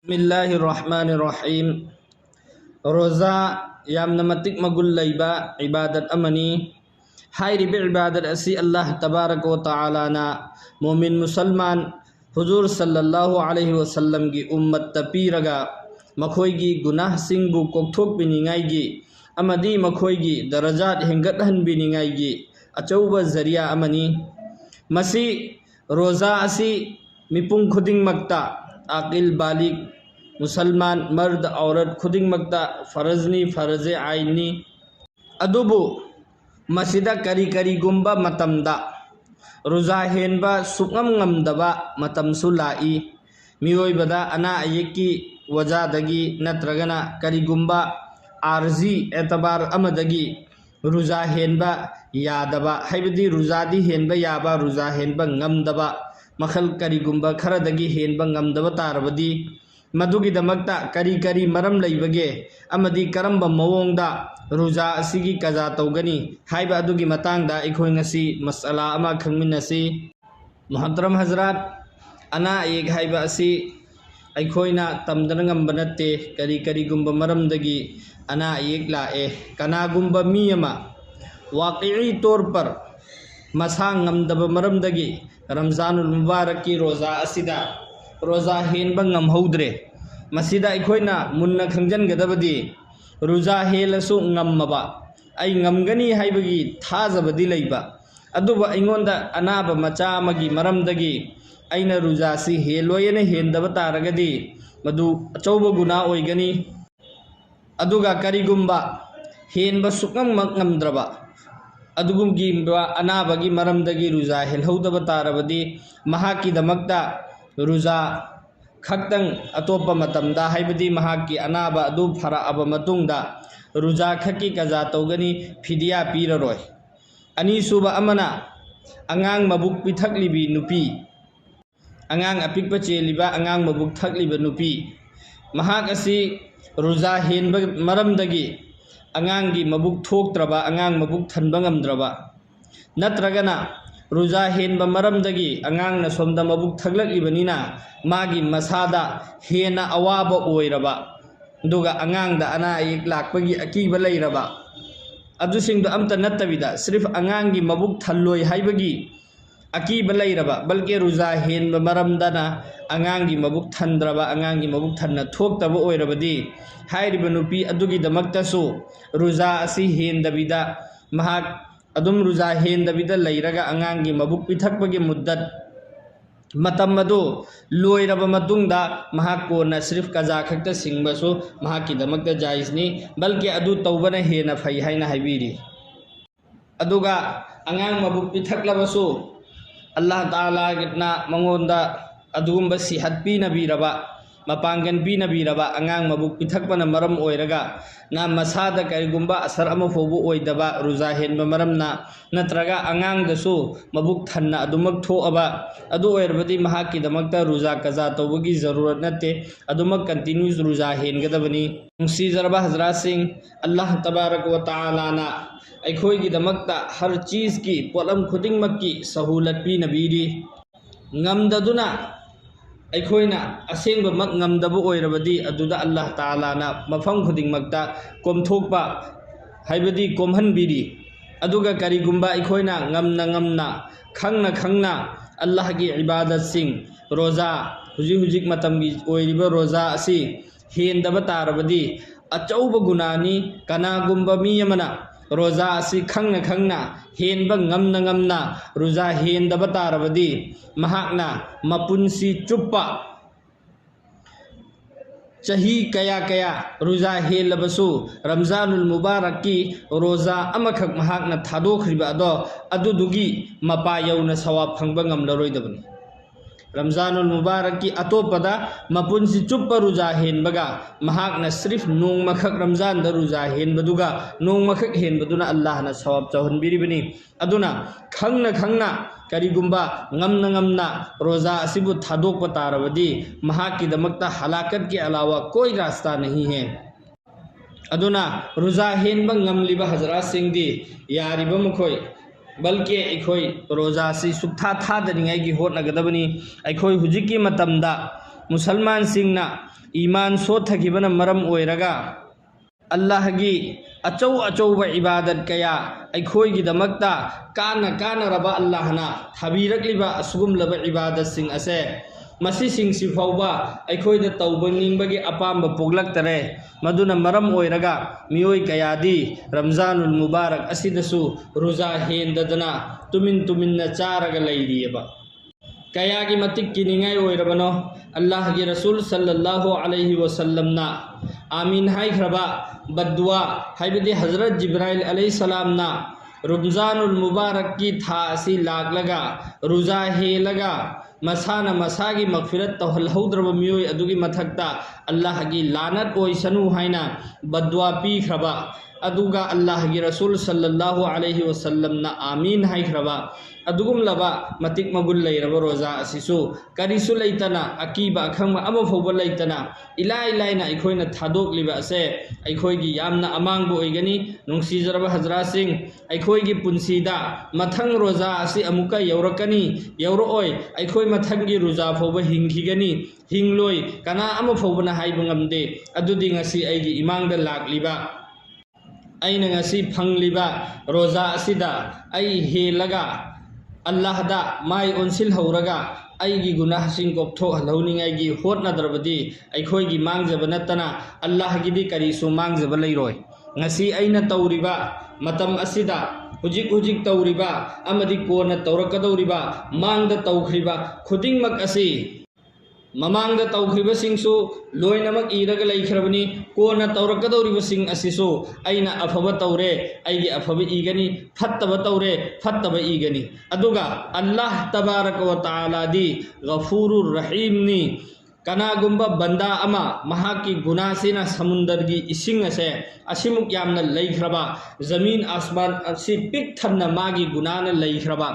बिस्मिल्लाहिर्रहमानिर्रहीम रोज़ा यामना मतिक मगुल लैबा इबादत अमनी हाइरिब इबादत असी अल्लाह तबारक व तआला ना मोमिन मुसलमान हुजूर सल्लल्लाहु अलैहि वसल्लम की उम्मत तपीरगा मखोइगी गुनाह सिंगबु कोकथोक बिनिंगाइगी अमदी मखोइगी दरजात हेंगतहन बिनिंगाइगी अचौबा जरिया अमनी मसी रोज़ा असी मिपुंग खुदिंग मक्ता आकिल बालिग मुसलमान मर्द औरत खुदिंग मक्ता फरजनी फरजे आइनी अदुबु मसीदा करी करी गुम्बा मतमदा रोज़ा हेनबा सुकम ngमदबा मतमसु लाई मियोइबदा अना अयेकी वजादगी नत्रगना करी गुम्बा आरजी एतबार अमदगी रोज़ा हेनबा यादबा हाइबदी रोज़ादी हेनबा याबा रोज़ा हेनबा ngमदबा मखल करी गुम्बा खरदगी हेनबा ngमदबा तारबदी मधुगी दमकता करी करी मरम लैबगे अमदी करम्बा मवोंगदा रोज़ा असिगी कजा तौगनी हाइबा अदुगी मतांगदा अखोय ngasi मसला अमा खंगमिनसी मुहतरम हजरात अना एक हाइबा असि अखोयना तमदन ngamba नते करी करी गुम्बा मरमदगी अना एक लाए कनागुम्बा मी अमा वाक़ई तौर पर मसा ngमदबा मरमदगी रमज़ानुल मुबारक की रोज़ा असिदा रोज़ा हेनबा ngमहौद्रे मसीदा अखोयना मुन्ना खंजनगदबदी रोज़ा हेलसु ngमबा आई ngमगनी हाइबगी थाजबदी लैबा अदुबा अइंगोंदा अनाबा मचा अमगी मरमदगी अइना रोज़ा सि हेलोयने हेंदबा तारगदी मदु अचौबा गुना ओइगनी अदुगा करिगुम्बा हेनबा सुकमक ngमद्रबा अदुगुमगी अनाबगी मरमदगी रोज़ा हेलहौदबा तारबदी महाकी दमकता रोज़ा खक्तंग अतोपा मतमदा हाइबदी महाकी अनाबा अदु फराअबा मतुंगदा रोज़ा खक्की कजा तौगनी फिदिया पीररोय अनीसुबा अमना अंगांग मबुक पिथकलिबी नुपी अंगांग अपिकपा चेलिबा अंगांग मबुक थकलिबा नुपी महाक असि रोज़ा हेनबा मरमदगी अंगांगी मबुक थोक्त्रबा अंगांग मबुक थनबा ngमद्रबा नत्रगना रोज़ा हेनबा मरमदगी अंगांगना सोमदा मबुक थगलक्लिबनिना मागी मसादा हेना अवाबा ओइरबा दुगा अंगांगदा अना एक लाकपगी अकीबा लैरबा अदुसिंगदो अमता नत्तबिदा सिर्फ अंगांगी मबुक थल्लोय हाइबगी अकीबा लैरबा बल्कि रोज़ा हेनबा मरमदना अंगांगी मबुक थंद्रबा अंगांगी मबुक थन्ना थोक्तबा ओइरबदी हाइरिबा नुपी अदुगी दमक्तसु रोज़ा असि हेनदबिदा महाक अदुम रोज़ा हेंदबिदा लैरगा अंगांगी मबुक पिथकपगी मुद्दत मतम अदु लोइरबा मतुंगदा महाक कोना सिर्फ कजा खक्ता सिंगबसु महाकी दमक्ता जायजनी बल्कि अदु तौबना हेना फै हाइना हाइबिरी अदुगा अंगांग मबुक पिथकलबसु अल्लाह ताला गितना मंगोंदा अदुगुम्बा सिहत पीनबीरबा मपांगन पीनबीरबा अंगांग मबुक पिथकपना मरम ओइरगा ना मसादा करिगुम्बा असर अमा फोबु ओइदबा रोज़ा हेनबा मरमना नत्रगा अंगांगदसु मबुक थन्ना अदुमक थोअबा अदु ओइरबदी महाकी दमक्ता रोज़ा कजा तौबगी जरूरत नते अदुमक कंटिन्यूस रोज़ा हेनगदबनी मुसीजरबा हजरात सिंह अल्लाह तबारक व तआला ना अखोयगी दमक्ता हर चीज की पोलम खुदिंगमक की सहूलत पीनबीरी ngमददुना अखोयना असेंबमक ngमदबु ओइरबदी अदुदा अल्लाह ताला ना मफम खुदिंगमक्ता कोमथोकपा हाइबदी कोमहनबीरी अदुगा करिगुम्बा अखोयना ngमना खंगना खंगना अल्लाह की इबादत सिंह रोज़ा हुजिक मतमगी ओइरिबा रोज़ा असि हेंदबा तारबदी अचौबा गुनानी कनागुम्बा मी यमना रोज़ा असि खंगना खंगना हेनबा ngमना रोज़ा हेंदबा तारबदी महाकना मपुंसी चुप्पा चही कया कया रोज़ा हेलबसु रमज़ानुल मुबारक की रोज़ा अमखक महाकना थादोखरिबा अदो अदुदुगी मपा यौना सवाब फंगबा ngमलरोइदबनी रमज़ानुल मुबारक की अतोपदा मपुंसी चुप्पा रोज़ा हेनबगा महाकना सिर्फ नोंगमखक रमज़ान दा रोज़ा हेनबदुगा नोंगमखक हेनबदुना अल्लाहना सवाब चौहनबीरिबनी अदुना खंगना खंगना करिगुम्बा ngमना रोज़ा असिबु थादोकपा तारबदी महाकी दमक्ता हलाकत के अलावा कोई रास्ता नहीं है अदुना रोज़ा हेनबा ngमलिबा हजरात सिंगदी यारिबा मखोय बल्कि अखोई रोज़ा से सुखा थादनिंगाई की होटनगदबनी अखोई हुजिकी मतमदा मुसलमान सिंगना ईमान सोथखिबना मरम ओइरगा अल्लाहगी अचौ अचौब इबादत कया अखोइगिदमक्ता काना अल्लाहना थाबीरक्लिबा असुगुमलब इबादत सिंग असे मसीसिंगसि फाउबा अखोइदा तौबनिंबगी अपाम्ब पोगलक्तरे मदुना मरम ओइरगा मियोय कयादी रमजानुल मुबारक असिदसु रुजा हेंददना तुमिन चारगा लैरियबा कयागी मतिक किनिंगाय ओइरबनो अल्लाह की रसूल सल्लल्लाहु अलैहि वसल्लमना आमीन हाइख्रबा बद्दुआ हाइबदी हजरत जिब्राइल अलैहि सलामना रमजानुल मुबारक की था असि लागलगा रुजा हेलगा मसाना मसागी मगफिरत तौहलहौद्रब मियोय अदुगी मथक्ता अल्लाह की लानत ओइसनु हाइना बद्दुआ पीख्रबा अदुगा अल्लाह की रसूल सल्लल्लाहु अलैहि वसल्लमना आमीन हाइख्रबा अदुगुमलबा मतिक मगुल लैरब रोजा असिसु करिसु लैतना अकीबा अखंबा अमा फौबा लैतना इलाइ लाइना अखोइना थादोकलिबा असे अखोइगी यामना अमांगबो ओइगनी नुंसीजरब हजरा सिंह अखोइगी पुंसीदा मथंग रोजा असि अमुका यौरकनी यौरोओय अखोइ मथंगी रोजा फौबा हिंखिगनी हिंगलोय कना अमा फौबना हाइबा ngamde अदुदि ngasi अइगी इमांगदा लाक्लिबा अइना ngasi फंगलिबा रोजा असिदा अइ हेलगा अल्लाह दा माई ओनसिल हौरगा अइगी गुनाह सिंग कोपथो हलौनिंगाइगी होटनदरबदी अखोइगी मांगजब नतना अल्लाह गिदी करिसु मांगजब लैरोय ngasi अइना तौरिबा मतम असिदा हुजिक हुजिक तौरिबा अमदी कोना तौरकदौरिबा मांगदा तौखरिबा खुदिंगमक असि ममांगदा तौखरिबसिंगसु लोइनमक इरगा लैखरबनी कोना तौरकदौरिबसिंग असिसु अइना अफबा तौरे अइगी अफबा इगनी फत्तबा तौरे फत्तबा इगनी अदुगा अल्लाह तबारक व तआला दी गफूरुर रहीमनी कनागुंबा बंदा अमा महाकी गुनासिना समुंदरगी इसिंग असे असिमुक यामना लैख्रबा जमीन आसमान असि पिक थन्ना मागी गुनाना लैख्रबा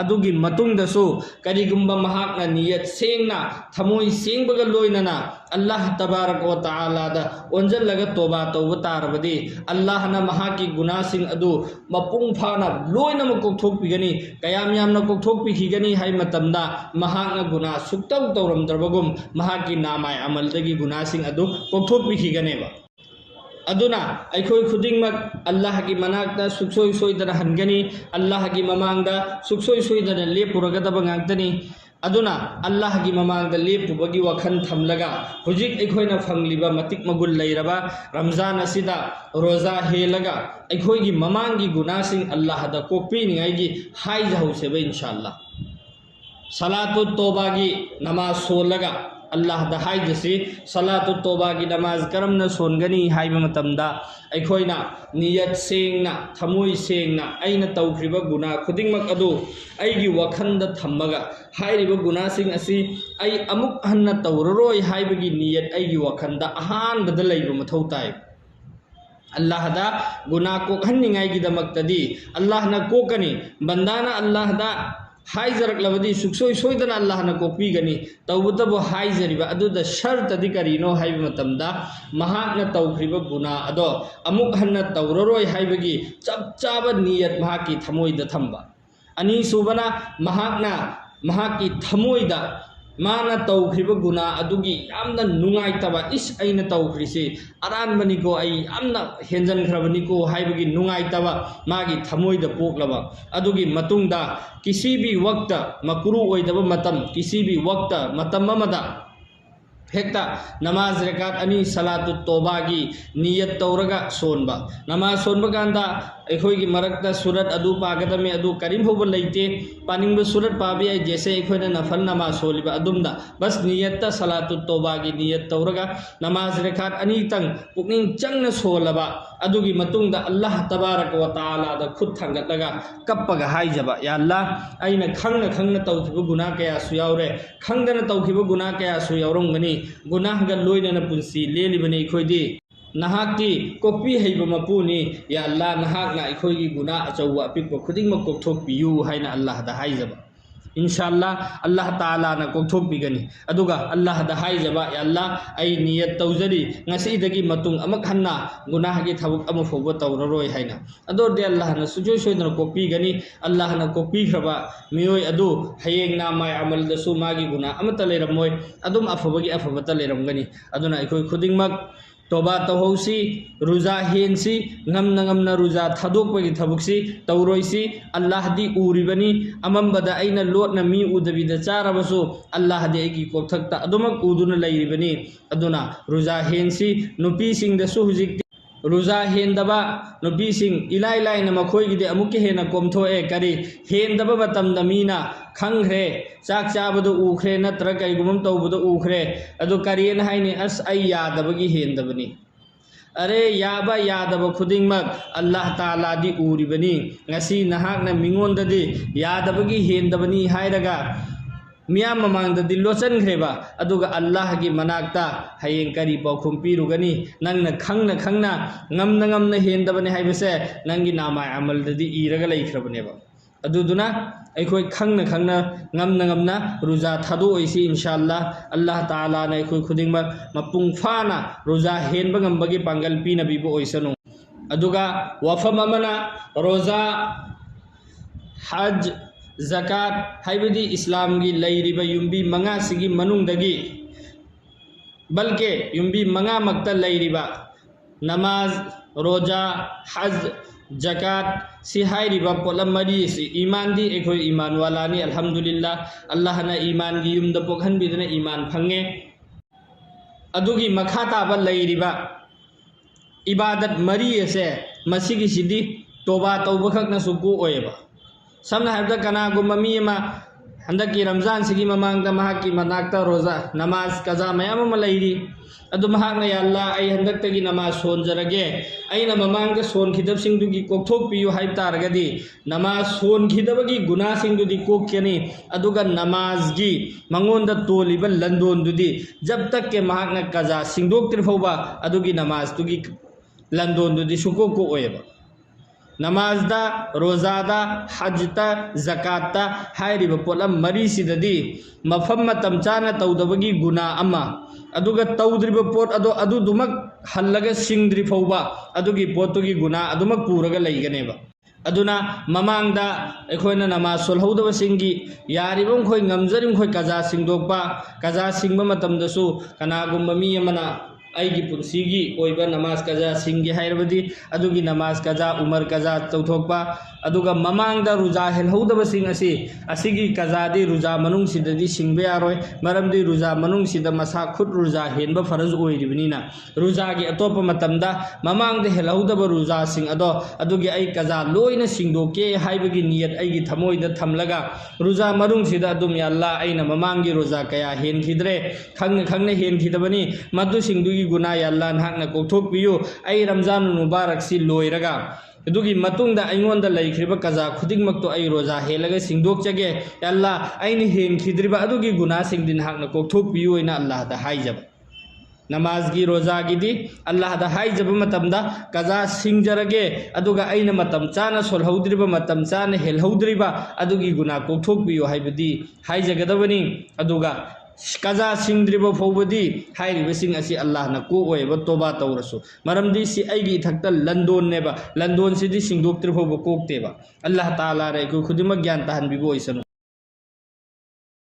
अदुगी मतुंगदसु करिगुंबा महाकना नियत सेंगना थमोई सेंगबगा लोइनना अल्लाह तबारक व तआला दा ओंजलगा तौबा तौबा तारबदी अल्लाहना महाकी गुनासिंग अदु मपुंग फाना लोइनम कोकथोकपिगनी कयाम यामना कोकथोकपिखिगनी हाय मतमदा महाकना गुना सुक्तौ तौरमद्रबगुम महाकी नामाय अमलदगी गुनासिंग अदु कोकथोकपिखिगनेबा अदुना अखोई खुदिंगमक अल्लाह की मनाक्ता सुखसोई सोइदना हनगनी अल्लाह की ममांगदा सुखसोई सोइदना लेपुरगदब ngangtani अदुना अल्लाह की ममांगदा लेपुबगी वखन थमलगा हुजिक अखोइना फंगलिबा मतिक मगुल लैरबा रमजान असिदा रोजा हेलगा अखोइगी ममांगी गुनासिंग अल्लाह दा कोकपिनिंगाइगी हाइजहौसेबा इंशाअल्लाह सलातुत तौबागी नमाज सोलगा अल्लाह दा हाइजसी सलातुत तौबागी नमाज करमना सोनगनी हाइबा मतमदा अखोइना नियत सेंगना थमोई सेंगना अइना तौख्रिबा गुना खुदिंगमक अदु अइगी वखंदा थम्मगा हाइरिबा गुनासिंग असि अइ अमुक हन्ना तौररोय हाइबगी नियत अइगी वखंदा अहानबदा लैबा मथौ ताइ अल्लाह दा गुना कोकहन्निंगाइगी दमक्तदी अल्लाह ना कोकनी बंदाना अल्लाह दा हाइजरकलबदी सुखसोई सोइदना अल्लाहना कोकपीगनी तौबतबो हाइजरिबा अदुदा शर्तदी करिनो हाइबा मतमदा महाकना तौख्रिबा गुना अदो अमुक हन्ना तौररोय हाइबगी चप चाबा नियत महाकी थमोइदा थम्बा अनि सुबना महाकना महाकी थमोइदा माना तौख्रिबा गुना अदुगी यामना नुंगाइतबा इस अइना तौख्रिसे अरानबनिको अइ यामना हेंजनख्रबनिको हाइबगी नुंगाइतबा मागी थमोइदा पोकलबा अदुगी मतुंगदा किसी भी वक्त मकरू ओइदबा मतम किसी भी वक्त मतम अमदा हेक्ता नमाज रकात अनि सलातुत तौबागी नियत तौरगा सोनबा नमाज सोनबा कांदा अखोइगी मरक्ता सूरत अदु पागदमे अदु करीम होबा लैते पानिंग सूरत पाबे जैसे अखोइना नफल नमाज सोलिबा अदुमदा बस नियत सलातुत तौबागी नियत तौरगा नमाज रकात अनि तंग पुकनिंग चंगना सोलबा अदुगी मतुंगदा अल्लाह तबारक व तआला दा खुद थंगतलगा कप्पगा हाइजबा या अल्लाह अइना खंगना तौखिबा गुनाह कया सु यावरे खंगदना तौखिबा गुनाह कया सु यावरंगनी गुनाहगा लोइनना पुंसी लेलिबने अखोइदी नहाक्ति कोकपी हैबा मपुनी या अल्लाह नहाकना अखोइगी गुनाह अचौवा अपिकपा खुदिंगमक कोकथोकपियु हाइना अल्लाह दा हाइजबा इंशाअल्लाह अल्लाह ताला ना कोथोक बिगनी अदुगा अल्लाह दा हाइजबा या अल्लाह आई नियत तौजरी ngasi matung amak hanna gunah gi thabuk amu fobo tawraroi haina ador de Allah na sujoi soidna kopi gani Allah na kopi khraba miyoi adu hayeng na mai amal da su magi guna amata leramoi adum afabagi afabata leram gani aduna ikoi khudingmak toba tawhausi ruza hensi ngamna ruza thadok bagi thabuksi tawroisi Allah di uribani amambada aina lotna mi udabi da charabasu Allah di egi kokthakta adumak uduna lairibani aduna ruza hensi nupi sing da su hujik ruza hendaba nupi sing ilai lai na makhoi gi de amuke hena komtho e kari hendaba batam da mina khangre chak chabadu ukhre natra kai gumam tawbudu ukhre adu karien haini as ai yadabagi hendabani अरे याबा यादब खुदिंगमक अल्लाह ताला दी उरिबनी ngasi nahakna mingonda di yadabagi hendabani hairaga मियाम ममांगदि लोचनख्रेबा अदुगा अल्लाह की मनाक्ता हयें करी पाउखुम पिरुगनी नंगना खंगना ngamna हेंदबने हाइबसे नंगी नामा अमलदि Irga लैख्रबनेबा अदुदुना अखोय खंगना ngamna रुजा थादोइसि इंशाअल्लाह अल्लाह ताला ने अखोय खुदिंगमा मपुंग फाना रुजा हेनबा ngambagi पांगल पिनबिबो ओइसनु अदुगा वफम अमना रोजा हज ज़कात हाइबदी इस्लाम की लैरिबा युम्बी मंगा सिगी मनुंगदगी बल्कि युम्बी मंगा मक्ता लैरिबा नमाज रोजा हज ज़कात सिहाइरिबा पोलम मरी सि ईमान दी एखोय ईमान वालानी अल्हम्दुलिल्लाह अल्लाह ना ईमान की युमदा पोखन बिदना ईमान फंगे अदुगी मखा ताबा लैरिबा इबादत मरी से मसीगी सिदी तोबा तौबखकना सुकु ओएबा समना हाबदा कनागुम्बा मी अमा हंदकी रमजान सिगी ममांगदा महाकी मनाक्ता रोजा नमाज कजा मयाम अमा लैरी अदु महाकना या अल्लाह आई हंदक्तगी नमाज सोनजरगे अइना ममांगदा सोनखिदबसिंगदुगी कोकथोकपियु हाइब तारगदी नमाज सोनखिदबगी गुनासिंगदुदी कोक्केनी अदुगा नमाजगी मंगोंदा तोलिबा लंदोनदुदी जब तक के महाकना कजा सिंगदोक्तिरफौबा अदुगी नमाजदुगी लंदोनदुदी सुकोको ओएबा नमाजदा रोजादा हजता ज़काता हाइरिबा पोलम मरी सिददी मफम मतम चाना तौदबगी गुना अमा अदुगा तौद्रिबा पोट अदो अदुदुमक हल्लगा सिंगद्रि फौबा अदुगी पोटुगी गुना अदुमक पुरगा लैगनेबा अदुना ममांगदा एखोयना नमाज सोलहौदबा सिंगी यारिबम खोय ngamjarim खोय कजा सिंगदोकपा कजा सिंगबा मतमदसु कनागुम्बा मी अमना आईगी पुंसीगी ओइबा नमाज कजा सिंगी हाइरबदी अदुगी नमाज कजा उमर कजा तौथोकपा अदुगा ममांगदा रुजा हेलहौदबा सिंग असि असिगी कजादी रुजा मनुंग सिददी सिंगबे यारोय मरमदी रुजा मनुंग सिदा मसा खुद रुजा हेनबा फरज ओइरिबनिना रुजागी अतोप मतमदा ममांगदा हेलहौदबा रुजा सिंग अदो अदुगी आई कजा लोइना सिंगदोके हाइबगी नियत आईगी थमोइदा थमलगा रुजा मनुंग सिदा अदुम या अल्लाह आइना ममांगी रुजा कया हेनखिद्रे खंगना हेनखिदबनी मदु सिंगदुगी गुना या अल्लाह नहाकना कोकथोकपियु आई रमजान मुबारक सि लोइरगा अदुगी मतुंगदा अइंगोंदा लैख्रिबा कजा खुदिंगमक्तो आई रोजा हेलगा सिंगदोकचगे या अल्लाह आइनि हेनखिद्रिबा अदुगी गुना सिंगदिन हाकना कोकथोकपियु ओइना अल्लाह दा हाइजब नमाज की रोजा गिदी अल्लाह दा हाइजब मतमदा कजा सिंगजरगे अदुगा आइना मतम चाना सोलहौद्रिबा मतम चाना हेलहौद्रिबा अदुगी गुना कोकथोकपियु हाइबदी हाइजगदबनी अदुगा कजा सिंद्रिबा फौबदी हाइरिबसिंग असि अल्लाह न को ओएबा तोबा तौरसु मरमदी सि आइगी थक्ता लंदोन नेबा लंदोन सिदि सिंगदोक्तिर फौबा कोकतेबा अल्लाह ताला रे को खुदिमा ज्ञान ताहनबिबो ओइसनु।